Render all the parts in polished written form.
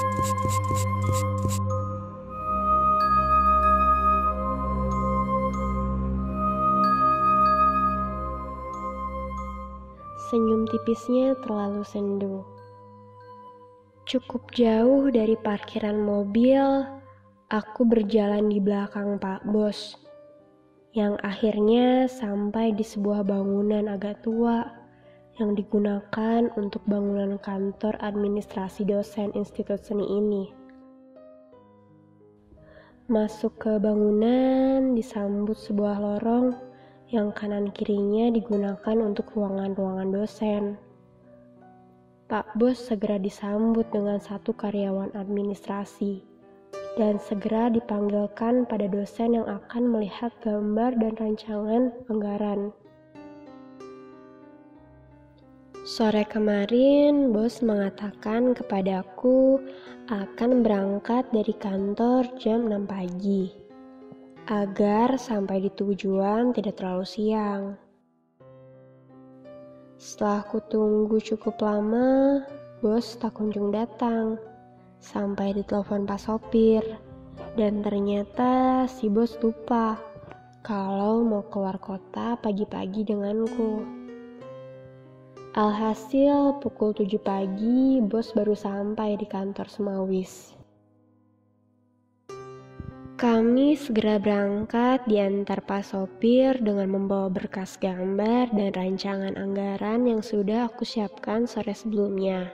Senyum tipisnya terlalu sendu. Cukup jauh dari parkiran mobil, aku berjalan di belakang Pak Bos, yang akhirnya sampai di sebuah bangunan agak tua yang digunakan untuk bangunan kantor administrasi dosen Institut Seni ini. Masuk ke bangunan disambut sebuah lorong yang kanan kirinya digunakan untuk ruangan-ruangan dosen. Pak Bos segera disambut dengan satu karyawan administrasi dan segera dipanggilkan pada dosen yang akan melihat gambar dan rancangan anggaran. Sore kemarin, Bos mengatakan kepadaku akan berangkat dari kantor jam 6 pagi. Agar sampai di tujuan tidak terlalu siang. Setelah aku tunggu cukup lama, Bos tak kunjung datang. Sampai ditelepon Pak Sopir, dan ternyata si Bos lupa kalau mau keluar kota pagi-pagi denganku. Alhasil pukul 7 pagi, Bos baru sampai di kantor Semawis. Kami segera berangkat diantar Pak Sopir dengan membawa berkas gambar dan rancangan anggaran yang sudah aku siapkan sore sebelumnya.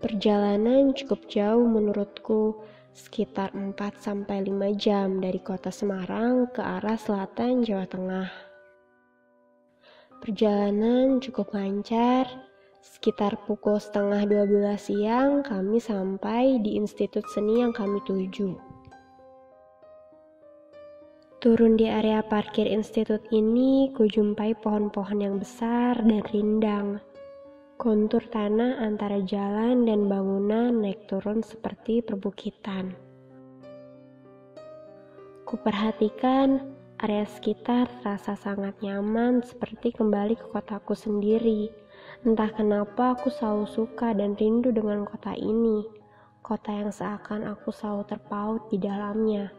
Perjalanan cukup jauh menurutku, sekitar 4-5 jam dari kota Semarang ke arah selatan Jawa Tengah. Perjalanan cukup lancar. Sekitar pukul 11:30 siang kami sampai di Institut Seni yang kami tuju. Turun di area parkir institut ini, kujumpai pohon-pohon yang besar dan rindang. Kontur tanah antara jalan dan bangunan naik turun seperti perbukitan. Kuperhatikan area sekitar terasa sangat nyaman seperti kembali ke kotaku sendiri. Entah kenapa aku selalu suka dan rindu dengan kota ini, kota yang seakan aku selalu terpaut di dalamnya.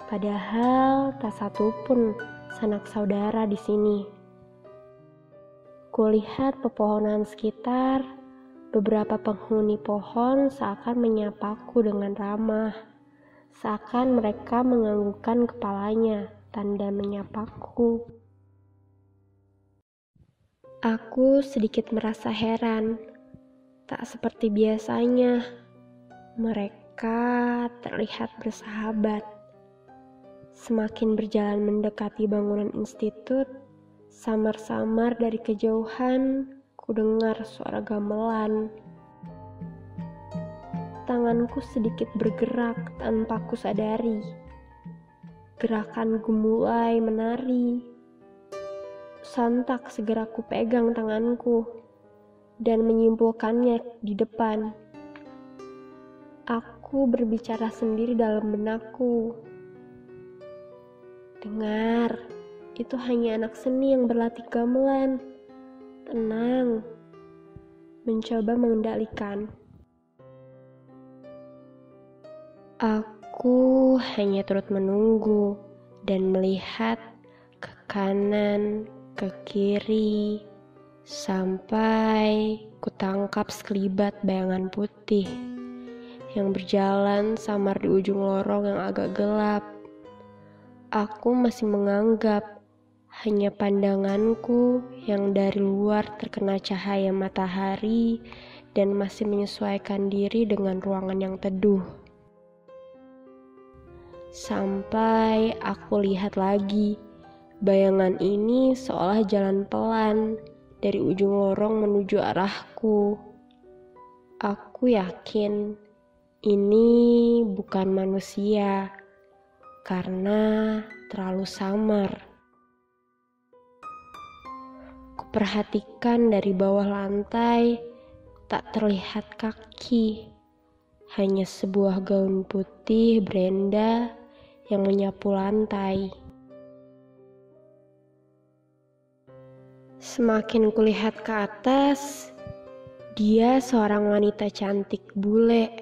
Padahal tak satu pun sanak saudara di sini. Kulihat pepohonan sekitar, beberapa penghuni pohon seakan menyapaku dengan ramah, seakan mereka menganggukkan kepalanya, tanda menyapaku. Aku sedikit merasa heran, tak seperti biasanya. Mereka terlihat bersahabat. Semakin berjalan mendekati bangunan institut, samar-samar dari kejauhan, ku dengar suara gamelan. Tanganku sedikit bergerak tanpa ku sadari. Gerakanku mulai menari. Sontak segera ku pegang tanganku dan menyimpulkannya di depan. Aku berbicara sendiri dalam benakku. Dengar, itu hanya anak seni yang berlatih gamelan. Tenang, mencoba mengendalikan. Aku hanya turut menunggu dan melihat ke kanan, ke kiri, sampai kutangkap sekelibat bayangan putih yang berjalan samar di ujung lorong yang agak gelap. Aku masih menganggap hanya pandanganku yang dari luar terkena cahaya matahari dan masih menyesuaikan diri dengan ruangan yang teduh. Sampai aku lihat lagi, bayangan ini seolah jalan pelan dari ujung lorong menuju arahku. Aku yakin ini bukan manusia karena terlalu samar. Kuperhatikan dari bawah lantai, tak terlihat kaki, hanya sebuah gaun putih Brenda yang menyapu lantai. Semakin kulihat ke atas, Dia seorang wanita cantik bule,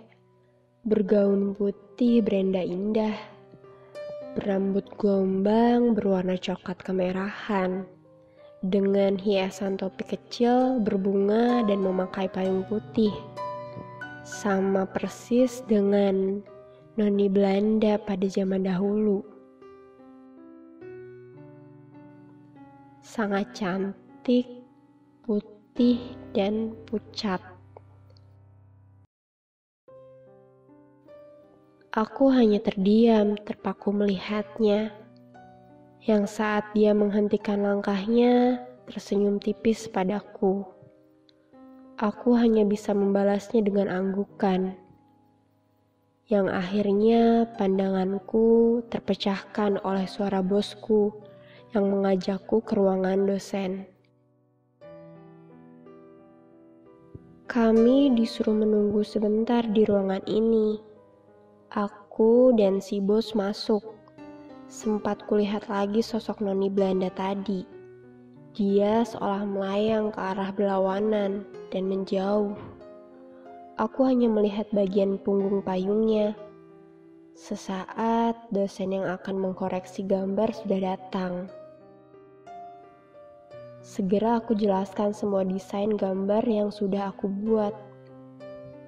bergaun putih berenda indah, berambut gombang berwarna coklat kemerahan, dengan hiasan topi kecil berbunga dan memakai payung putih. Sama persis dengan noni Belanda pada zaman dahulu. Sangat cantik, putih, dan pucat. Aku hanya terdiam, terpaku melihatnya. Yang saat dia menghentikan langkahnya, tersenyum tipis padaku. Aku hanya bisa membalasnya dengan anggukan. Yang akhirnya pandanganku terpecahkan oleh suara bosku yang mengajakku ke ruangan dosen. Kami disuruh menunggu sebentar di ruangan ini. Aku dan si bos masuk. Sempat kulihat lagi sosok noni Belanda tadi. Dia seolah melayang ke arah berlawanan dan menjauh. Aku hanya melihat bagian punggung payungnya. Sesaat dosen yang akan mengkoreksi gambar sudah datang. Segera aku jelaskan semua desain gambar yang sudah aku buat.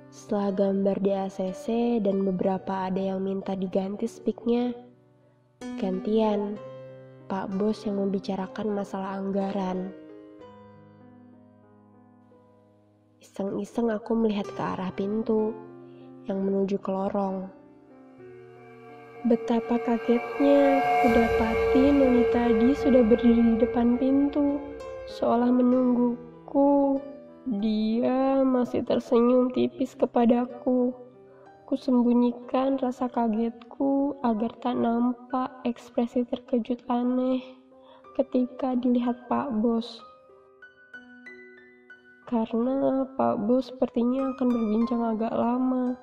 Setelah gambar di ACC dan beberapa ada yang minta diganti spiknya, gantian Pak Bos yang membicarakan masalah anggaran. Iseng-iseng aku melihat ke arah pintu yang menuju ke lorong. Betapa kagetnya kudapati noni tadi sudah berdiri di depan pintu, seolah menungguku. Dia masih tersenyum tipis kepadaku. Kusembunyikan rasa kagetku agar tak nampak ekspresi terkejut aneh ketika dilihat Pak Bos. Karena Pak Bos sepertinya akan berbincang agak lama.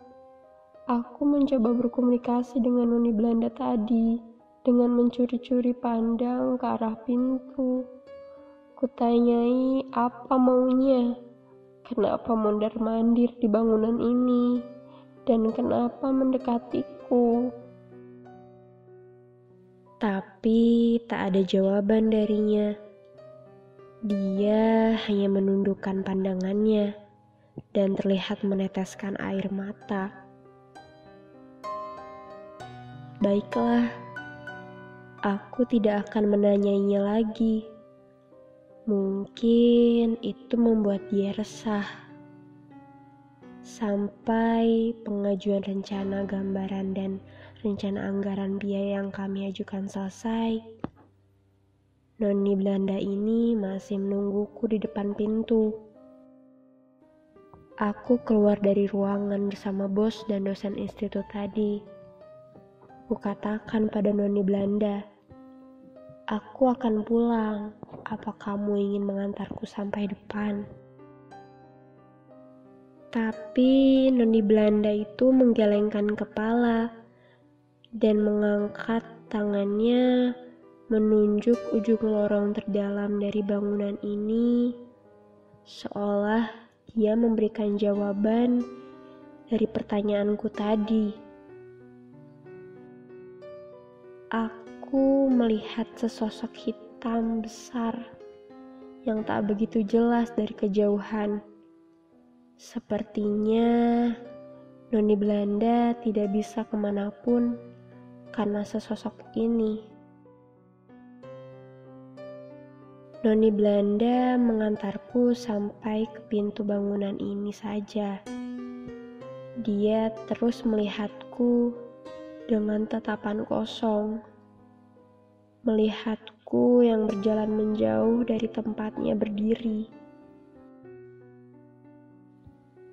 Aku mencoba berkomunikasi dengan noni Belanda tadi dengan mencuri-curi pandang ke arah pintu. Kutanyai apa maunya, kenapa mondar-mandir di bangunan ini, dan kenapa mendekatiku. Tapi tak ada jawaban darinya. Dia hanya menundukkan pandangannya dan terlihat meneteskan air mata. Baiklah, aku tidak akan menanyainya lagi. Mungkin itu membuat dia resah. Sampai pengajuan rencana gambaran dan rencana anggaran biaya yang kami ajukan selesai, noni Belanda ini masih menungguku di depan pintu. Aku keluar dari ruangan bersama bos dan dosen institut tadi. Kukatakan pada noni Belanda, aku akan pulang. Apa kamu ingin mengantarku sampai depan? Tapi noni Belanda itu menggelengkan kepala dan mengangkat tangannya menunjuk ujung lorong terdalam dari bangunan ini, seolah dia memberikan jawaban dari pertanyaanku tadi. Aku melihat sesosok hitam besar yang tak begitu jelas dari kejauhan. Sepertinya noni Belanda tidak bisa kemanapun karena sesosok ini. Noni Belanda mengantarku sampai ke pintu bangunan ini saja. Dia terus melihatku dengan tatapan kosong, melihatku yang berjalan menjauh dari tempatnya berdiri.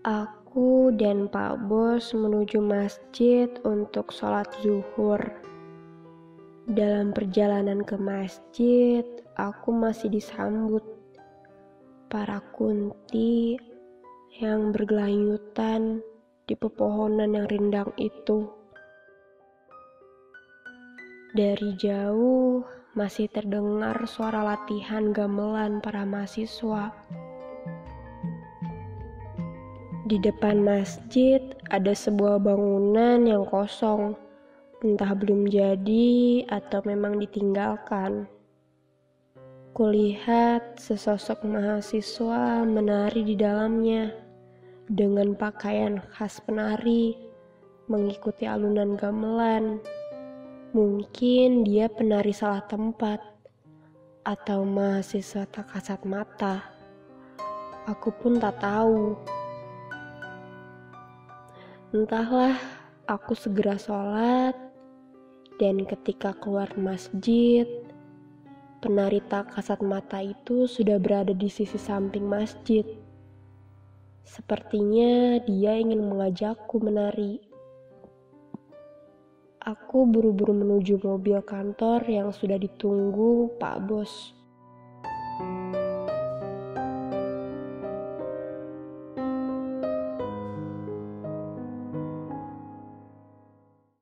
Aku dan Pak Bos menuju masjid untuk sholat zuhur. Dalam perjalanan ke masjid, aku masih disambut para kunti yang bergelayutan di pepohonan yang rindang itu. Dari jauh masih terdengar suara latihan gamelan para mahasiswa. Di depan masjid ada sebuah bangunan yang kosong, entah belum jadi atau memang ditinggalkan. Kulihat sesosok mahasiswa menari di dalamnya dengan pakaian khas penari, mengikuti alunan gamelan. Mungkin dia penari salah tempat atau mahasiswa tak kasat mata. Aku pun tak tahu. Entahlah, aku segera sholat, dan ketika keluar masjid, penari tak kasat mata itu sudah berada di sisi samping masjid. Sepertinya dia ingin mengajakku menari. Aku buru-buru menuju mobil kantor yang sudah ditunggu Pak Bos.